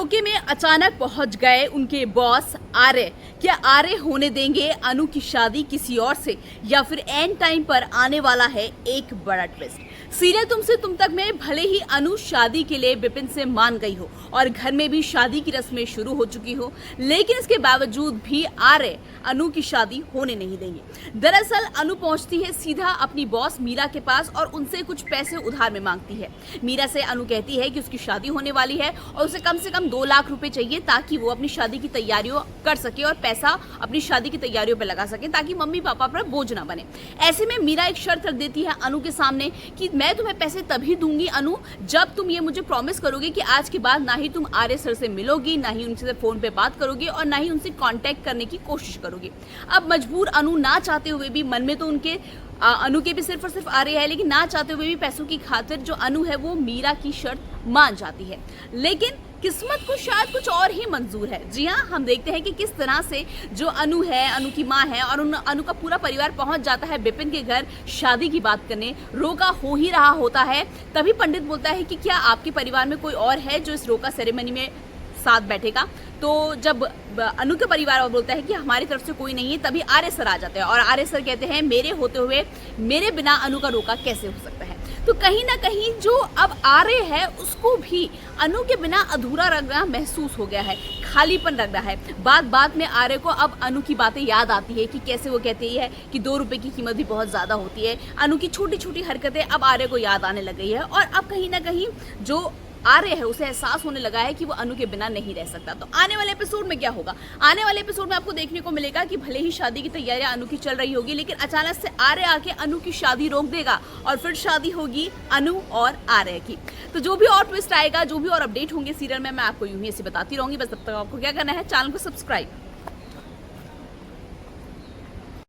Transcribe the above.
रोके में अचानक पहुंच गए उनके बॉस आर्य। क्या आर्य होने देंगे अनु की शादी किसी और से, या फिर एंड टाइम पर आने वाला है एक बड़ा ट्विस्ट। सीरियल तुमसे तुम तक में भले ही अनु शादी के लिए विपिन से मान गई हो और घर में भी शादी की रस्में शुरू हो चुकी हो, लेकिन इसके बावजूद भी आर्य अनु की शादी होने नहीं देंगे। दरअसल अनु पहुंचती है सीधा अपनी बॉस मीरा के पास और उनसे कुछ पैसे उधार में मांगती है। मीरा से अनु कहती है कि उसकी शादी होने वाली है और उसे कम से कम 2 लाख रुपए चाहिए ताकि वो अपनी शादी की तैयारियों कर सके और पैसा अपनी शादी की तैयारियों पर लगा सके, ताकि मम्मी पापा पर बोझ ना बने। ऐसे में मीरा एक शर्त रख देती है अनु के सामने कि मैं तुम्हें पैसे तभी दूंगी अनु, जब तुम ये मुझे प्रॉमिस करोगे कि आज के बाद ना ही तुम आर्य सर से मिलोगी, ना ही उनसे फोन पे बात करोगी और ना ही उनसे कांटेक्ट करने की कोशिश करोगी। अब मजबूर अनु ना चाहते हुए भी, मन में तो उनके अनु के भी सिर्फ और सिर्फ आर्य है, लेकिन ना चाहते हुए भी पैसों की खातिर जो अनु है वो मीरा की शर्त मान जाती है। लेकिन किस्मत को शायद कुछ और ही मंजूर है। जी हाँ, हम देखते हैं कि किस तरह से जो अनु है, अनु की माँ है और अनु का पूरा परिवार पहुंच जाता है विपिन के घर शादी की बात करने। रोका हो ही रहा होता है, तभी पंडित बोलता है कि क्या आपके परिवार में कोई और है जो इस रोका सेरेमनी में साथ बैठेगा। तो जब अनु के परिवार वाला बोलता है कि हमारी तरफ से कोई नहीं है, तभी आर्य सर आ जाते हैं और आर्य सर कहते हैं मेरे होते हुए मेरे बिना अनु का रोका कैसे हो सकता है। तो कहीं ना कहीं जो अब आर्य है उसको भी अनु के बिना अधूरा लग रहा महसूस हो गया है, खालीपन लग रहा है। बात बात में आर्य को अब अनु की बातें याद आती है कि कैसे वो कहती है कि 2 रुपए की कीमत भी बहुत ज्यादा होती है। अनु की छोटी छोटी हरकतें अब आर्य को याद आने लग गई है और अब कहीं ना कहीं जो आर्य है उसे एहसास होने लगा है कि वो अनु के बिना नहीं रह सकता। तो आने वाले एपिसोड में क्या होगा? आने वाले एपिसोड में आपको देखने को मिलेगा कि भले ही शादी की तैयारियां अनु की चल रही होगी, लेकिन अचानक से आर्य आके अनु की शादी रोक देगा और फिर शादी होगी अनु और आर्य की। तो जो भी और ट्विस्ट आएगा, जो भी और अपडेट होंगे सीरियल में, मैं आपको यूं ही ऐसे बताती रहूंगी। बस तब तक आपको क्या करना है, चैनल को सब्सक्राइब